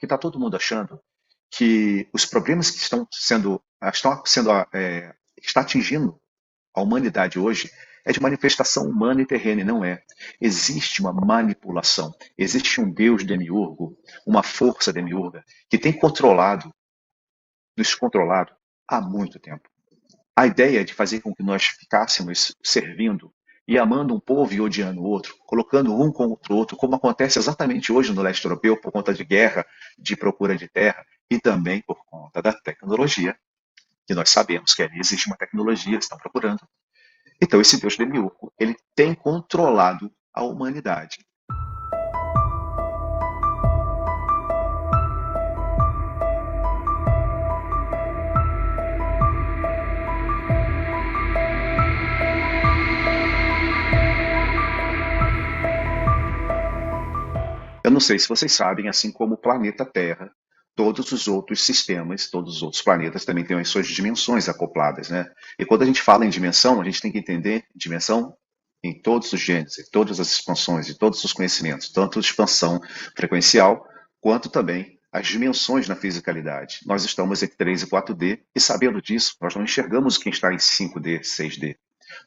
que está todo mundo achando que os problemas que está atingindo a humanidade hoje é de manifestação humana e terrena, e não é. Existe uma manipulação, existe um Deus demiurgo, uma força demiurga, que tem nos controlado há muito tempo. A ideia de fazer com que nós ficássemos servindo e amando um povo e odiando o outro, colocando um contra o outro, como acontece exatamente hoje no leste europeu, por conta de guerra, de procura de terra, e também por conta da tecnologia, que nós sabemos que ali existe uma tecnologia, estão procurando. Então, esse Deus demiurgo, ele tem controlado a humanidade. Eu não sei se vocês sabem, assim como o planeta Terra, todos os outros sistemas, todos os outros planetas também têm as suas dimensões acopladas, né? E quando a gente fala em dimensão, a gente tem que entender dimensão em todos os gêneros, em todas as expansões, em todos os conhecimentos, tanto expansão frequencial, quanto também as dimensões na fisicalidade. Nós estamos entre 3 e 4D, e sabendo disso, nós não enxergamos quem está em 5D, 6D,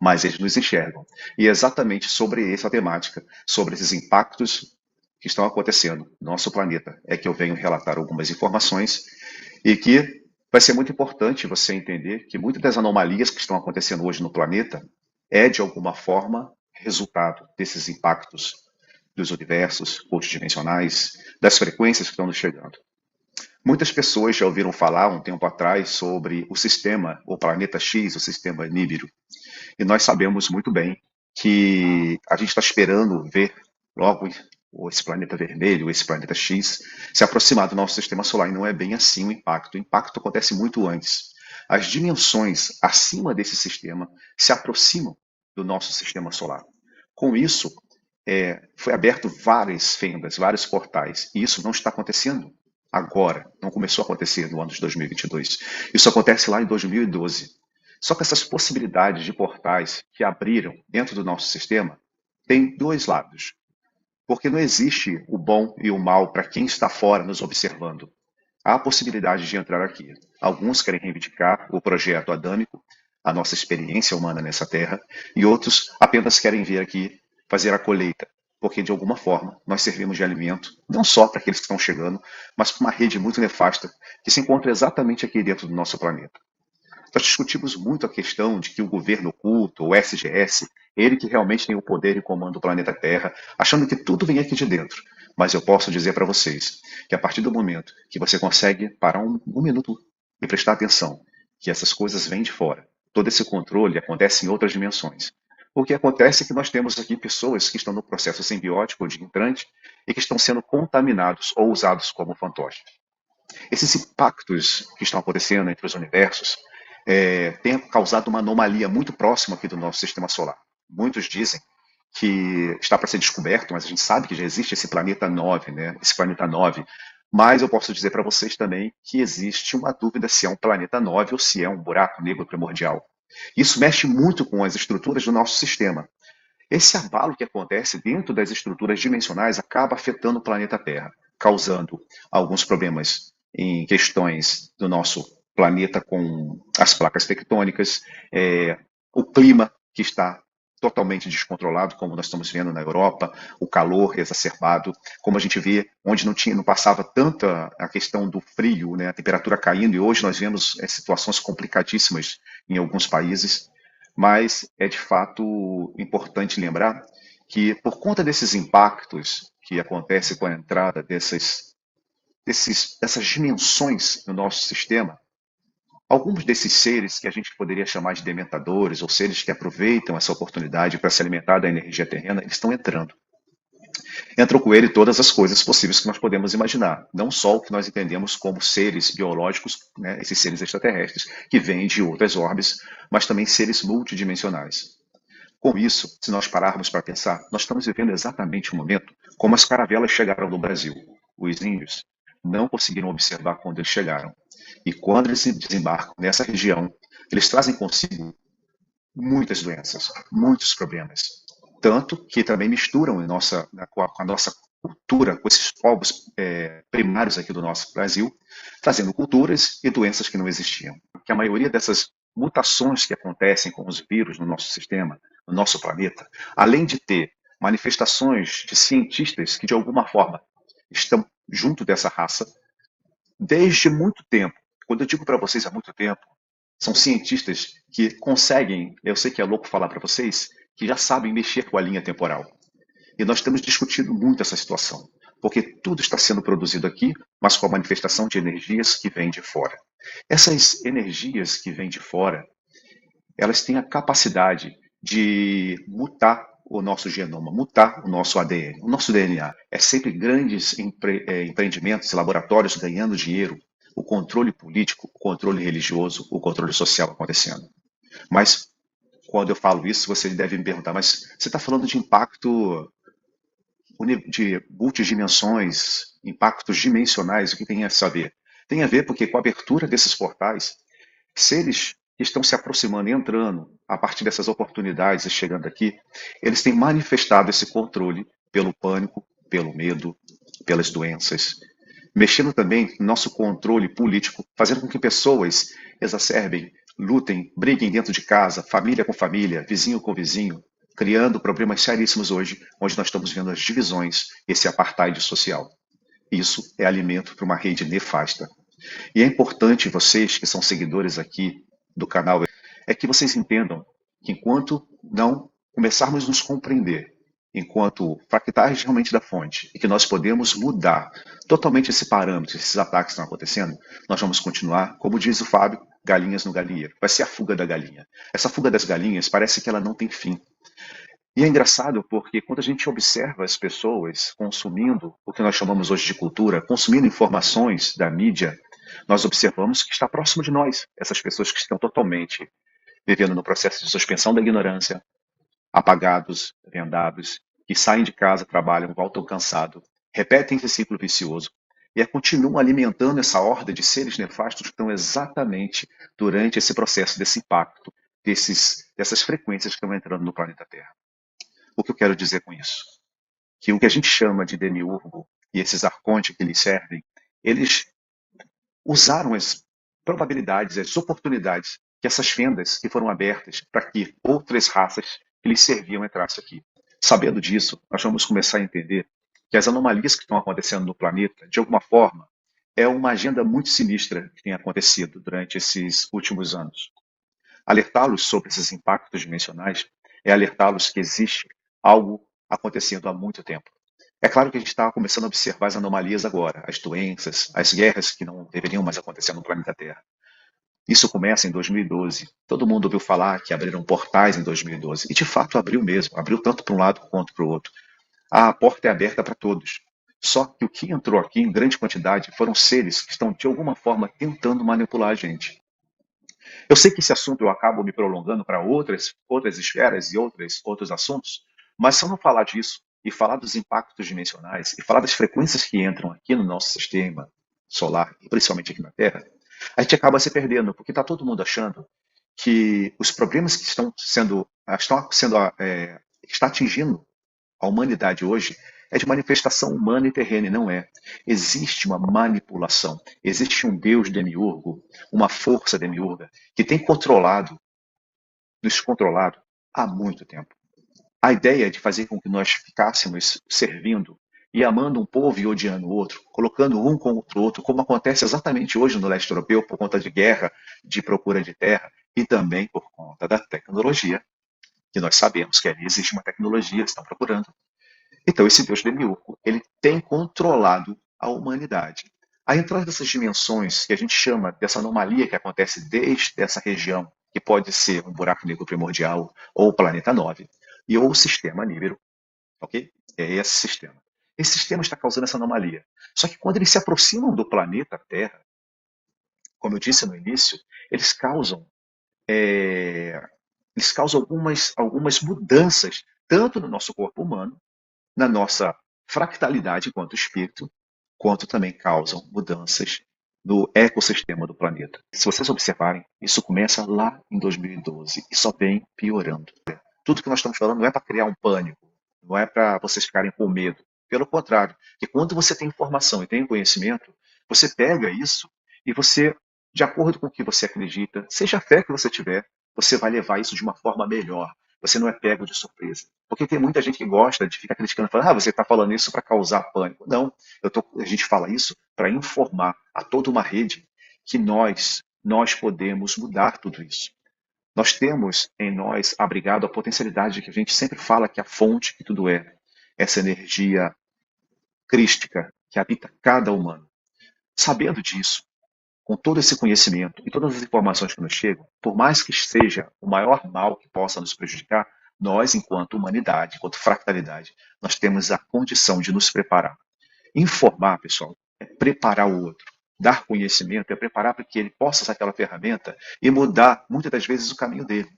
mas eles nos enxergam. E é exatamente sobre essa temática, sobre esses impactos que estão acontecendo no nosso planeta, é que eu venho relatar algumas informações e que vai ser muito importante você entender que muitas das anomalias que estão acontecendo hoje no planeta é, de alguma forma, resultado desses impactos dos universos multidimensionais, das frequências que estão nos chegando. Muitas pessoas já ouviram falar um tempo atrás sobre o sistema, o planeta X, o sistema Nibiru. E nós sabemos muito bem que a gente está esperando ver logo esse planeta vermelho, esse planeta X, se aproximar do nosso sistema solar. E não é bem assim o impacto. O impacto acontece muito antes. As dimensões acima desse sistema se aproximam do nosso sistema solar. Com isso, foi aberto várias fendas, vários portais. E isso não está acontecendo agora. Não começou a acontecer no ano de 2022. Isso acontece lá em 2012. Só que essas possibilidades de portais que abriram dentro do nosso sistema têm dois lados. Porque não existe o bom e o mal para quem está fora nos observando. Há a possibilidade de entrar aqui. Alguns querem reivindicar o projeto adâmico, a nossa experiência humana nessa terra, e outros apenas querem vir aqui fazer a colheita, porque de alguma forma nós servimos de alimento, não só para aqueles que estão chegando, mas para uma rede muito nefasta que se encontra exatamente aqui dentro do nosso planeta. Nós discutimos muito a questão de que o governo oculto, o SGS, ele que realmente tem o poder e comanda o planeta Terra, achando que tudo vem aqui de dentro. Mas eu posso dizer para vocês que a partir do momento que você consegue parar um minuto e prestar atenção, que essas coisas vêm de fora, todo esse controle acontece em outras dimensões. O que acontece é que nós temos aqui pessoas que estão no processo simbiótico de entrante e que estão sendo contaminados ou usados como fantoches. Esses impactos que estão acontecendo entre os universos têm causado uma anomalia muito próxima aqui do nosso sistema solar. Muitos dizem que está para ser descoberto, mas a gente sabe que já existe esse planeta 9, né? Esse planeta 9. Mas eu posso dizer para vocês também que existe uma dúvida se é um planeta 9 ou se é um buraco negro primordial. Isso mexe muito com as estruturas do nosso sistema. Esse abalo que acontece dentro das estruturas dimensionais acaba afetando o planeta Terra, causando alguns problemas em questões do nosso planeta com as placas tectônicas, o clima que está totalmente descontrolado, como nós estamos vendo na Europa, o calor exacerbado, como a gente vê, onde não passava tanta a questão do frio, né, a temperatura caindo, e hoje nós vemos situações complicadíssimas em alguns países, mas é de fato importante lembrar que, por conta desses impactos que acontecem com a entrada dessas dimensões no nosso sistema, alguns desses seres que a gente poderia chamar de dementadores, ou seres que aproveitam essa oportunidade para se alimentar da energia terrena, eles estão entrando. Entram com ele todas as coisas possíveis que nós podemos imaginar, não só o que nós entendemos como seres biológicos, né, esses seres extraterrestres, que vêm de outras orbes, mas também seres multidimensionais. Com isso, se nós pararmos para pensar, nós estamos vivendo exatamente o momento como as caravelas chegaram no Brasil. Os índios não conseguiram observar quando eles chegaram. E quando eles se desembarcam nessa região, eles trazem consigo muitas doenças, muitos problemas. Tanto que também misturam com a nossa cultura com esses povos primários aqui do nosso Brasil, trazendo culturas e doenças que não existiam. Que a maioria dessas mutações que acontecem com os vírus no nosso sistema, no nosso planeta, além de ter manifestações de cientistas que de alguma forma estão junto dessa raça desde muito tempo. Quando eu digo para vocês há muito tempo, são cientistas que conseguem, eu sei que é louco falar para vocês, que já sabem mexer com a linha temporal. E nós temos discutido muito essa situação, porque tudo está sendo produzido aqui, mas com a manifestação de energias que vêm de fora. Essas energias que vêm de fora, elas têm a capacidade de mutar o nosso genoma, mutar o nosso ADN, o nosso DNA. É sempre grandes empreendimentos e laboratórios ganhando dinheiro, o controle político, o controle religioso, o controle social acontecendo. Mas quando eu falo isso, você deve me perguntar, mas você está falando de impacto de multidimensões, impactos dimensionais, o que tem a saber? Tem a ver porque com a abertura desses portais, seres que estão se aproximando e entrando a partir dessas oportunidades e chegando aqui, eles têm manifestado esse controle pelo pânico, pelo medo, pelas doenças, mexendo também no nosso controle político, fazendo com que pessoas exacerbem, lutem, briguem dentro de casa, família com família, vizinho com vizinho, criando problemas seríssimos hoje, onde nós estamos vendo as divisões, esse apartheid social. Isso é alimento para uma rede nefasta. E é importante vocês que são seguidores aqui do canal, é que vocês entendam que enquanto não começarmos a nos compreender, enquanto fractais realmente da fonte, e que nós podemos mudar totalmente esse parâmetro, esses ataques que estão acontecendo, nós vamos continuar, como diz o Fábio, galinhas no galinheiro. Vai ser a fuga da galinha. Essa fuga das galinhas parece que ela não tem fim. E é engraçado porque quando a gente observa as pessoas consumindo o que nós chamamos hoje de cultura, consumindo informações da mídia, nós observamos que está próximo de nós, essas pessoas que estão totalmente vivendo no processo de suspensão da ignorância, apagados, vendados, que saem de casa, trabalham, voltam cansados, repetem esse ciclo vicioso e continuam alimentando essa horda de seres nefastos que estão exatamente durante esse processo desse impacto, dessas frequências que estão entrando no planeta Terra. O que eu quero dizer com isso? Que o que a gente chama de demiurgo e esses arcontes que lhes servem, eles usaram as probabilidades, as oportunidades que essas fendas que foram abertas para que outras raças que lhes serviam entrassem aqui. Sabendo disso, nós vamos começar a entender que as anomalias que estão acontecendo no planeta, de alguma forma, é uma agenda muito sinistra que tem acontecido durante esses últimos anos. Alertá-los sobre esses impactos dimensionais é alertá-los que existe algo acontecendo há muito tempo. É claro que a gente está começando a observar as anomalias agora, as doenças, as guerras que não deveriam mais acontecer no planeta Terra. Isso começa em 2012. Todo mundo ouviu falar que abriram portais em 2012. E de fato abriu mesmo. Abriu tanto para um lado quanto para o outro. A porta é aberta para todos. Só que o que entrou aqui em grande quantidade foram seres que estão de alguma forma tentando manipular a gente. Eu sei que esse assunto eu acabo me prolongando para outras esferas e outros assuntos, mas se eu não falar disso e falar dos impactos dimensionais e falar das frequências que entram aqui no nosso sistema solar, e principalmente aqui na Terra, a gente acaba se perdendo, porque está todo mundo achando que os problemas que está atingindo a humanidade hoje é de manifestação humana e terrena, e não é. Existe uma manipulação, existe um Deus demiurgo, uma força demiurga, que tem nos controlado há muito tempo. A ideia de fazer com que nós ficássemos servindo e amando um povo e odiando o outro, colocando um contra o outro, como acontece exatamente hoje no leste europeu, por conta de guerra, de procura de terra, e também por conta da tecnologia, que nós sabemos que ali existe uma tecnologia, eles estão procurando. Então, esse Deus demiurgo, ele tem controlado a humanidade. A entrada dessas dimensões, que a gente chama dessa anomalia que acontece desde essa região, que pode ser um buraco negro primordial, ou o planeta 9, e ou o sistema Nibiru, ok? É esse sistema. Esse sistema está causando essa anomalia. Só que quando eles se aproximam do planeta Terra, como eu disse no início, eles causam, é, eles causam algumas mudanças, tanto no nosso corpo humano, na nossa fractalidade enquanto espírito, quanto também causam mudanças no ecossistema do planeta. Se vocês observarem, isso começa lá em 2012 e só vem piorando. Tudo que nós estamos falando não é para criar um pânico, não é para vocês ficarem com medo. Pelo contrário, que quando você tem informação e tem conhecimento, você pega isso e você, de acordo com o que você acredita, seja a fé que você tiver, você vai levar isso de uma forma melhor. Você não é pego de surpresa. Porque tem muita gente que gosta de ficar criticando, falando, você está falando isso para causar pânico. Não, a gente fala isso para informar a toda uma rede que nós podemos mudar tudo isso. Nós temos em nós abrigado a potencialidade que a gente sempre fala que é a fonte que tudo é, essa energia crística que habita cada humano. Sabendo disso, com todo esse conhecimento e todas as informações que nos chegam, por mais que seja o maior mal que possa nos prejudicar, nós, enquanto humanidade, enquanto fractalidade, nós temos a condição de nos preparar. Informar, pessoal, é preparar o outro. Dar conhecimento é preparar para que ele possa usar aquela ferramenta e mudar, muitas das vezes, o caminho dele.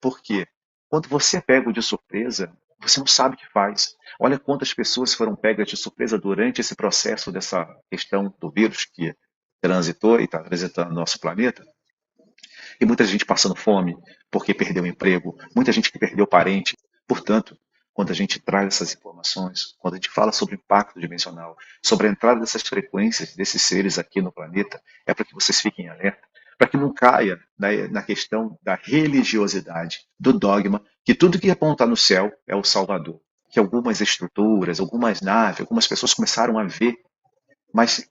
Porque quando você é pego de surpresa, você não sabe o que faz. Olha quantas pessoas foram pegas de surpresa durante esse processo dessa questão do vírus que transitou e está transitando no nosso planeta. E muita gente passando fome porque perdeu o emprego, muita gente que perdeu parente. Portanto, quando a gente traz essas informações, quando a gente fala sobre o impacto dimensional, sobre a entrada dessas frequências desses seres aqui no planeta, é para que vocês fiquem alerta, para que não caia na questão da religiosidade, do dogma, que tudo que aponta no céu é o Salvador. Que algumas estruturas, algumas naves, algumas pessoas começaram a ver, mas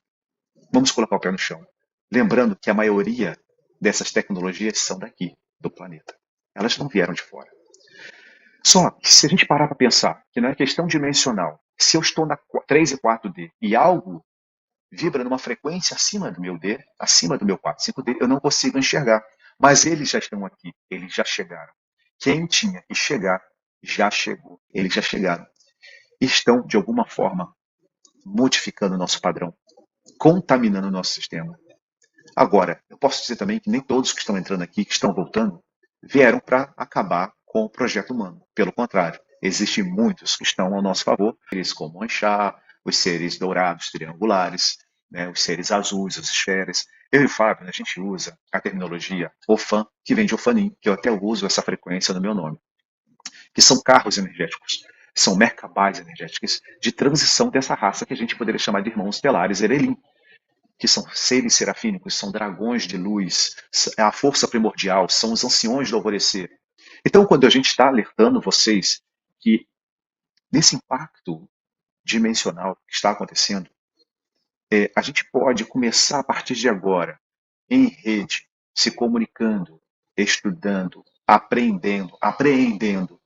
vamos colocar o pé no chão. Lembrando que a maioria dessas tecnologias são daqui, do planeta. Elas não vieram de fora. Só que se a gente parar para pensar que não é questão dimensional, se eu estou na 3 e 4D e algo vibra numa frequência acima do meu D, acima do meu 4, 5D, eu não consigo enxergar. Mas eles já estão aqui, eles já chegaram. Quem tinha que chegar, já chegou. Eles já chegaram. E estão, de alguma forma, modificando o nosso padrão, contaminando o nosso sistema. Agora, eu posso dizer também que nem todos que estão entrando aqui, que estão voltando, vieram para acabar com o projeto humano. Pelo contrário, existem muitos que estão ao nosso favor, eles como Anchá, os seres dourados, triangulares, né, os seres azuis, as esferas. Eu e o Fábio, a gente usa a terminologia OFAN, que vem de Ofanim, que eu até uso essa frequência no meu nome, que são carros energéticos, são merkabás energéticos de transição dessa raça que a gente poderia chamar de irmãos estelares Erelim, que são seres serafínicos, são dragões de luz, é a força primordial, são os anciões do alvorecer. Então, quando a gente está alertando vocês que nesse impacto dimensional que está acontecendo, a gente pode começar a partir de agora, em rede, se comunicando, estudando, aprendendo, apreendendo,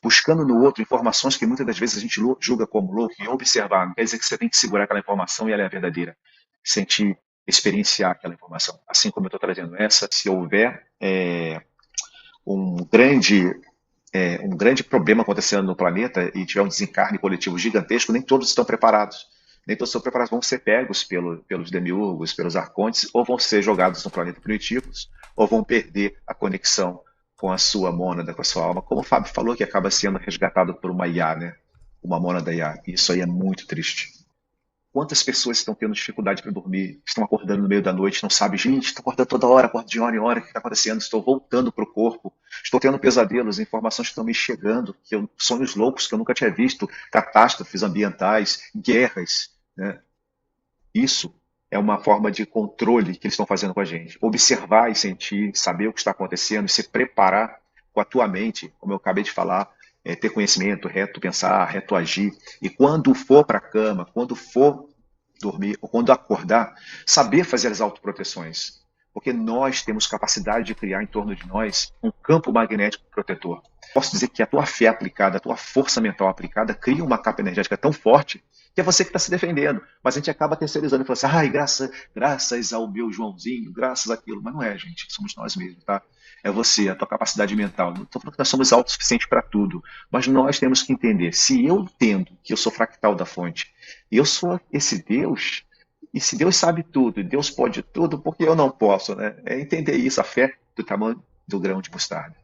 buscando no outro informações que muitas das vezes a gente julga como louco e observar. Não quer dizer que você tem que segurar aquela informação e ela é a verdadeira. Sentir, experienciar aquela informação. Assim como eu estou trazendo essa, se houver um grande um grande problema acontecendo no planeta e tiver um desencarne coletivo gigantesco, nem todos estão preparados. Nem todos estão preparados, vão ser pegos pelos demiurgos, pelos arcontes, ou vão ser jogados no planeta primitivos, ou vão perder a conexão com a sua mônada, com a sua alma. Como o Fábio falou, que acaba sendo resgatado por uma IA, né? Uma mônada IA. Isso aí é muito triste. Quantas pessoas estão tendo dificuldade para dormir, estão acordando no meio da noite, não sabem, gente, estou acordando toda hora, acordo de hora em hora, o que está acontecendo? Estou voltando para o corpo, estou tendo pesadelos, informações que estão me chegando, sonhos loucos que eu nunca tinha visto, catástrofes ambientais, guerras, né? Isso é uma forma de controle que eles estão fazendo com a gente. Observar e sentir, saber o que está acontecendo, se preparar com a tua mente, como eu acabei de falar, ter conhecimento, reto pensar, reto agir. E quando for para a cama, quando for dormir ou quando acordar, saber fazer as autoproteções. Porque nós temos capacidade de criar em torno de nós um campo magnético protetor. Posso dizer que a tua fé aplicada, a tua força mental aplicada, cria uma capa energética tão forte que é você que está se defendendo. Mas a gente acaba terceirizando e falando assim, ai, graças ao meu Joãozinho, graças àquilo. Mas não é, gente, somos nós mesmos, tá? É você, a tua capacidade mental. Não estou falando que nós somos autossuficientes para tudo, mas nós temos que entender, se eu entendo que eu sou fractal da fonte, eu sou esse Deus, e se Deus sabe tudo, e Deus pode tudo, por que eu não posso, né? É entender isso, a fé do tamanho do grão de mostarda.